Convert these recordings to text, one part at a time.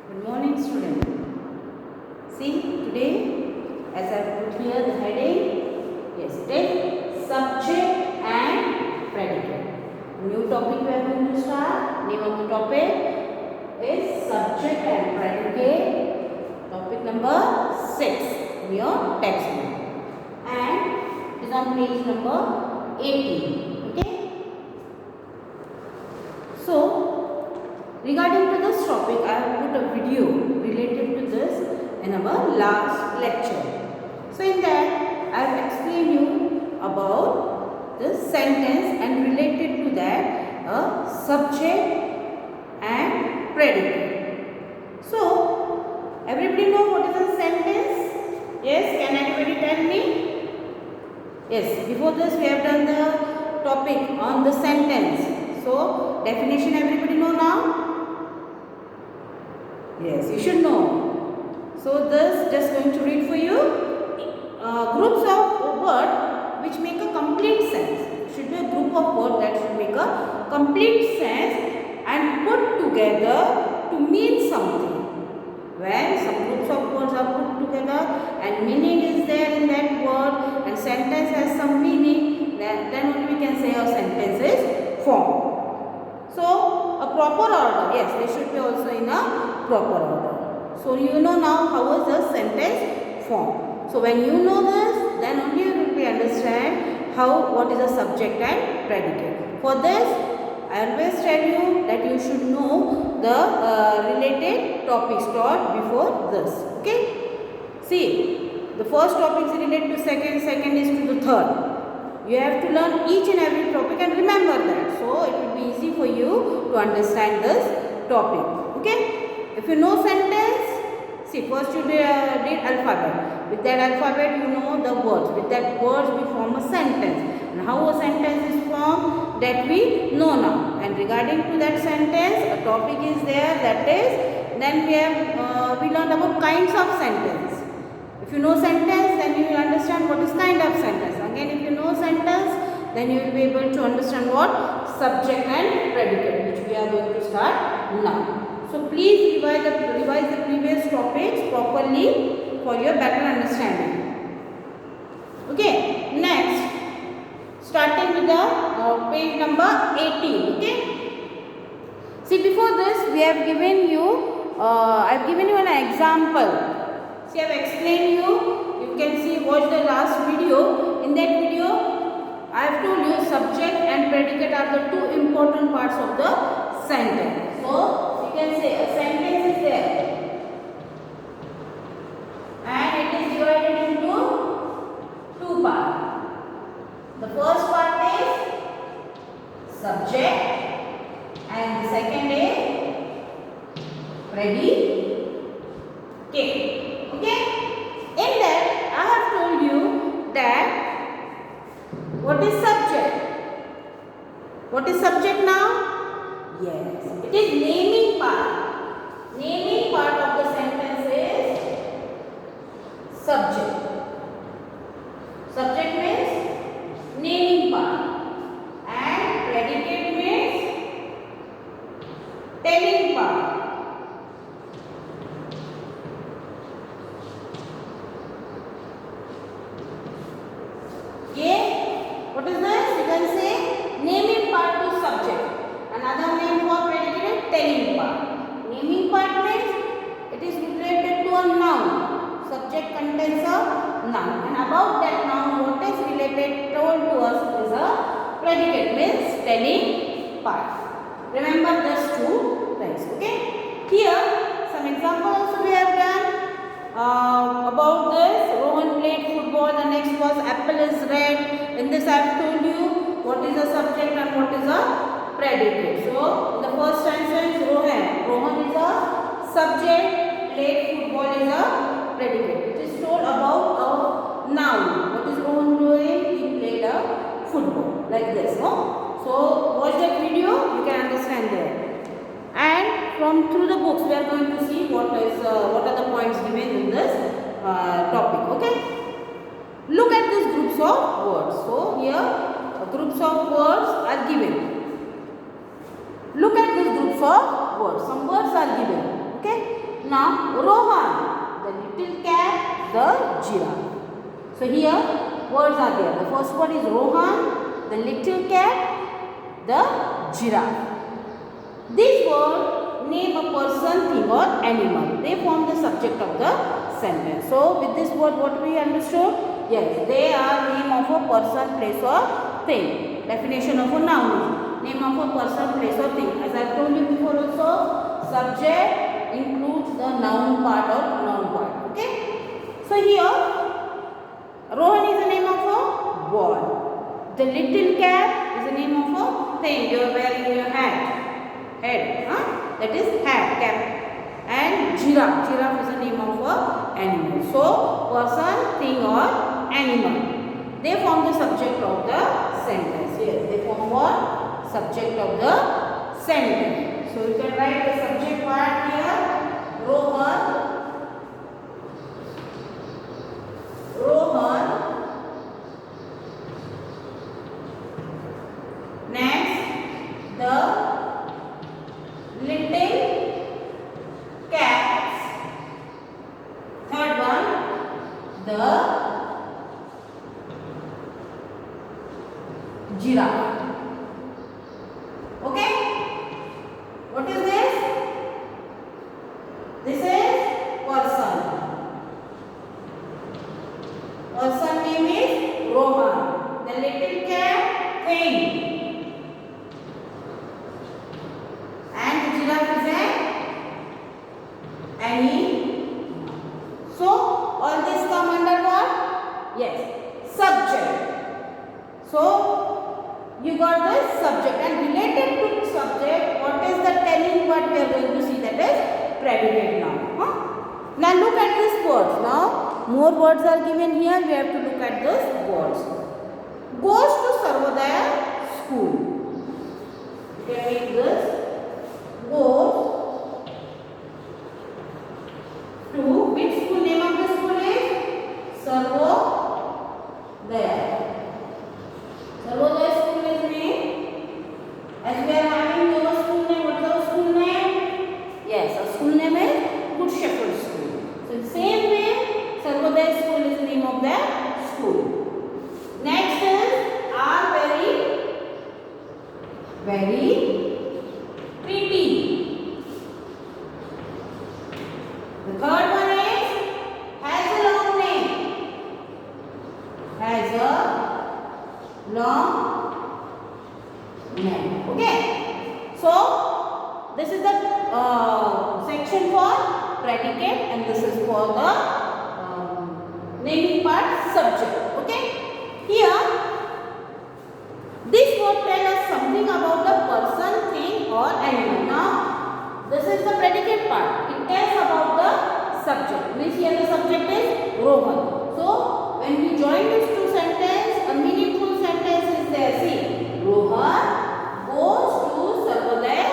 Good morning, student. See, today, as I put here the heading, yes, it is subject and predicate. New topic we are going to start. Name of the topic is subject and predicate. Topic number 6 in your textbook, and it is on page number 18. Okay. So, regarding to this topic, I have put a video related to this in our last lecture. So, in that, I have explained you about the sentence and related to that a subject and predicate. So, everybody know what is a sentence? Yes, can anybody tell me? Yes, before this we have done the topic on the sentence. So, definition everybody know now? Yes, you should know. So, this just going to read for you. Groups of words which make a complete sense. Should be a group of words that should make a complete sense and put together to mean something. When some groups of words are put together and meaning is there in that word and sentence has some meaning, then only we can say a sentence is formed. So, a proper order, yes, they should be also in a proper order. So, you know now how is the sentence formed. So, when you know this, then only you will be understand what is the subject and predicate. For this, I always tell you that you should know the related topics taught before this. Okay? See, the first topic is related to second is to the third. You have to learn each and every topic and remember that. So, it will be easy for you to understand this topic. Okay? If you know sentence, see, first you did alphabet. With that alphabet, you know the words. With that words, we form a sentence. And how a sentence is formed, that we know now. And regarding to that sentence, a topic is there, that is, then we learned about kinds of sentence. If you know sentence, then you will understand what is kind of sentence. Again, if you know sentence, then you will be able to understand what subject and predicate, which we are going to start now. So, please revise the previous topics properly for your better understanding. Okay, next, starting with the page number 18. Okay. See, before this, we have given you, I have given you an example. See, I have explained you can see, watch the last video. In that video, I have told you subject and predicate are the two important parts of the sentence. So, you can say a sentence is there and it is divided into two parts. The first part is subject and the second is predicate. Okay? In that, I have told you that what is subject? What is subject now? Yes, it is naming part. Naming part of the sentence is subject. Subject means naming part. And predicate means telling part. What is this? You can say naming part to subject. Another name for predicate, telling part. Naming part means it is related to a noun. Subject contains a noun. And about that noun, what is related told to us is a predicate, means telling part. Remember these two things. Okay. Here, some example also we have done. About this, Rohan played football, the next was apple is red. In this I have told you what is a subject and what is a predicate. So, in the first sentence, Rohan is a subject, played football is a predicate. It is told about a noun. What is Rohan doing? He played a football, like this. No? So, watch that video, you can understand there. And through the books, we are going to see what are the points given in this topic. Okay. Look at these groups of words. So, here groups of words are given. Look at these groups of words. Some words are given. Okay. Now Rohan, the little cat, the giraffe. So here words are there. The first word is Rohan, the little cat, the giraffe. This word name a person, thing or animal. They form the subject of the sentence. So with this word what we understood? Yes, they are name of a person, place or thing. Definition of a noun. Name of a person, place or thing. As I told you before also, subject includes the noun part or noun part. Okay. So here Rohan is the name of a ball. The little cat is the name of a thing you are wearing in your head. That is hat, cap. And giraffe. Giraffe is the name of a animal. So person, thing or animal. They form the subject of the sentence. Yes, they form what? Subject of the sentence. So you can write the subject part here. Rohan. Next, the little cats. Third one, the giraffe. Okay? What is this? This is person. Person name is Rohan. The little cat, thing. So all this come under what? Yes, subject. So you got the subject, and related to subject, what is the telling word we are going to see? That is predicate noun. Now look at these words. Now more words are given here. We have to look at those words. Goes to Sarvodaya school. You can make this. Goes to which school? Name of the school is Sarvodaya. Sarvodaya school is name. As we are having your school name, what is our school name? Yes, our school name is Good Shepherd School. So in the same way, Sarvodaya school is the name of the school. Next is are very pretty. The third one is has a long name. Has a long name. Okay. So this is the section for predicate, and this is for the naming part, subject. Okay. Here this word tells us something about the person, thing or animal. Now this is the predicate part. It tells about the subject. Means here the subject is Rohan. So when we join these two sentences, a meaningful sentence is there. See, Rohan goes to Sarvodaya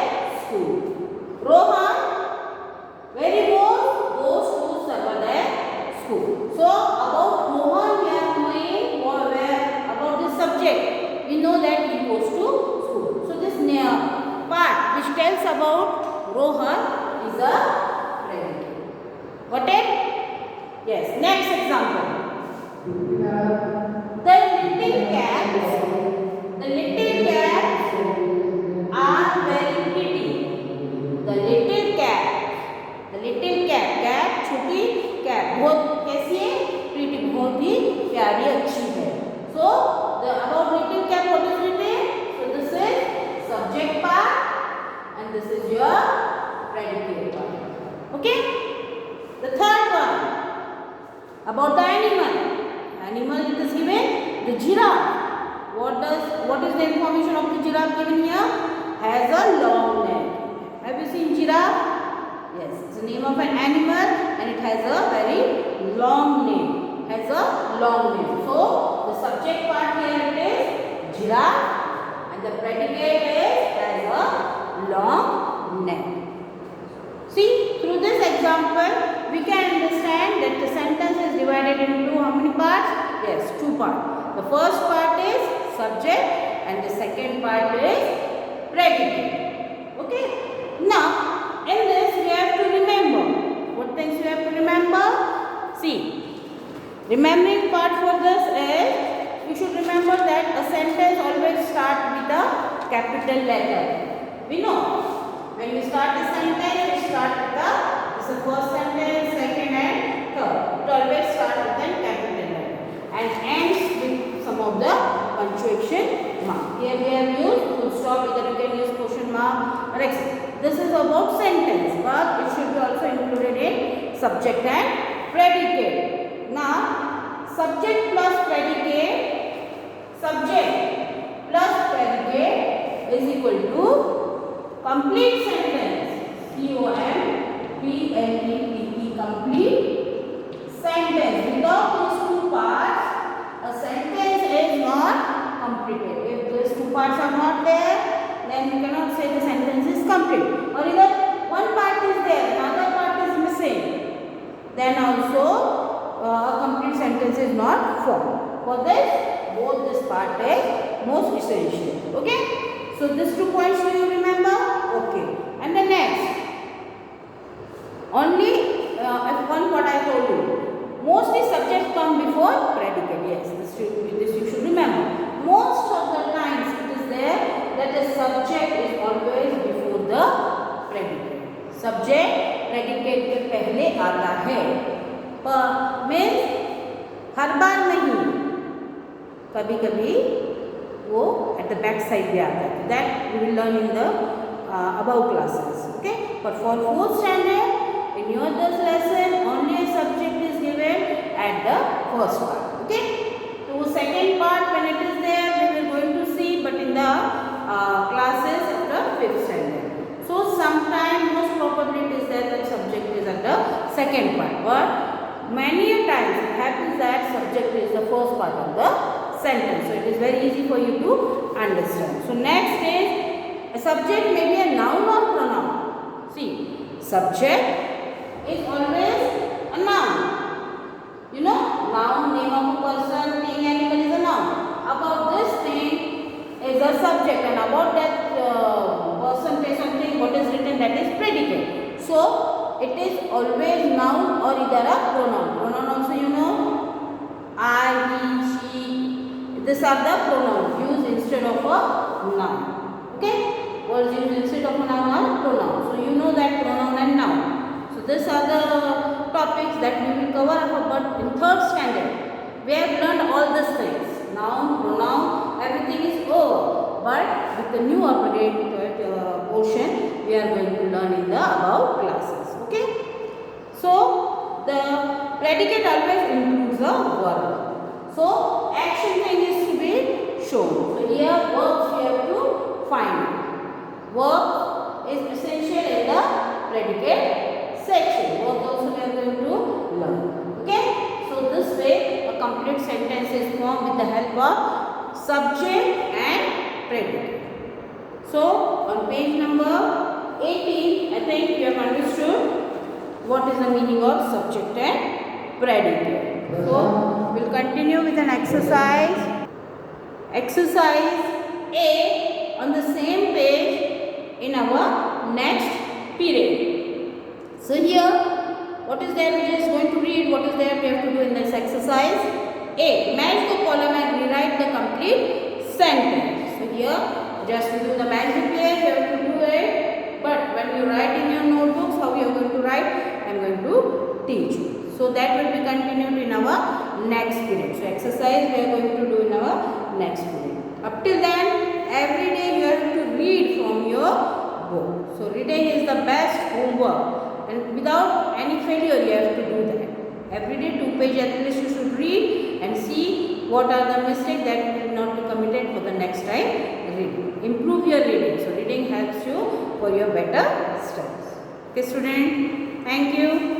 school. Rohan, where he goes to Sarvodaya school. So about Rohan we are knowing about this subject. We know that he goes to school. So this part which tells about Rohan is a predicate. Got it? Yes. Next example. The little cats are very pretty. The little cat, cat छोटी cat, बहुत कैसी है? Pretty, बहुत ही प्यारी, अच्छी है. So about little cat, what is written? So this is subject part, and this is your predicate part. Okay? The third one about the animal. Animal it is given the giraffe. What is the information of the giraffe given here? Has a long neck. Have you seen giraffe? Yes, it's the name of an animal, and it has a very long name. Has a long name. So the subject part here it is giraffe, and the predicate is has a long neck. See, through this example, we can understand that the sentence is divided into how many parts? Yes, two parts. The first part is subject, and the second part is predicate. Okay. Now, in this we have to remember Remembering part for this is, you should remember that a sentence always start with a capital letter. We know when we start a sentence, we start with the first sentence, second and third. It always start with a capital letter and ends with some of the punctuation mark. Here we have used full stop, either you can use question mark or etc. This is about sentence, but it should be also included in subject and predicate. Now, subject plus predicate, subject plus predicate is equal to complete sentence. C-O-M-P-L-E-T-E, complete sentence. Without these two parts, a sentence is not completed. If these two parts are not there, then you cannot say the sentence is complete. Or either one part is there, another part is missing, then also a complete sentence is not formed. For this, both this part is most essential. Okay? So these 2 points do you remember? Okay. And the next, only one what I told you. Mostly subject come before predicate. Yes, this you should remember. Most of the times it is there that the subject is always before the predicate. Subject predicate के पहले आता है. पर means हर बार नहीं, कभी कभी वो at the back side भी आता है. That we will learn in the above classes. Okay. But for 4th standard, in your this lesson, only a subject is given at the first part. Okay. So second part, when it is there, we will going to see, but in the classes of the 5th standard. So sometime most probably it is there that subject is at the second part. But many times it happens that subject is the first part of the sentence. So it is very easy for you to understand. So next is, a subject may be a noun or pronoun. See, subject is always a noun. You know, noun, name of a person, thing, animal is a noun. About this thing is a subject, and about that person, place, something, what is written, that is predicate. So it is always noun or either a pronoun. Pronoun also you know, I, he, she. These are the pronouns used instead of a noun. Okay, words used instead of a noun are pronouns. So you know that pronoun and noun. So these are the topics that we will cover. But in 3rd standard, we have learned all these things. Noun, pronoun, everything is over. But with the new upgrade portion, we are going to learn in the above classes. Okay. So the predicate always includes a verb. So action thing is to be shown. So here verbs we have to find. Verb is essential in the predicate section. Verb also we are going to learn. Okay. So this way a complete sentence is formed with the help of subject and predicate. So on page number 18, I think you have understood what is the meaning of subject and predicate. So we will continue with an exercise. Exercise A on the same page in our next period. So here, what is there? We are just going to read what is there we have to do in this exercise. A. Match the column and rewrite the complete sentence. So here, just to do the magic here, you have to do it. But when you write in your notebooks, how you are going to write, I am going to teach you. So that will be continued in our next period. So exercise we are going to do in our next period. Up till then, every day you have to read from your book. So reading is the best homework, and without any failure you have to do that. Every day 2 pages at least you should read and see what are the mistakes that will not be committed for the next time reading. Improve your reading. So reading helps you for your better studies. Okay student, thank you.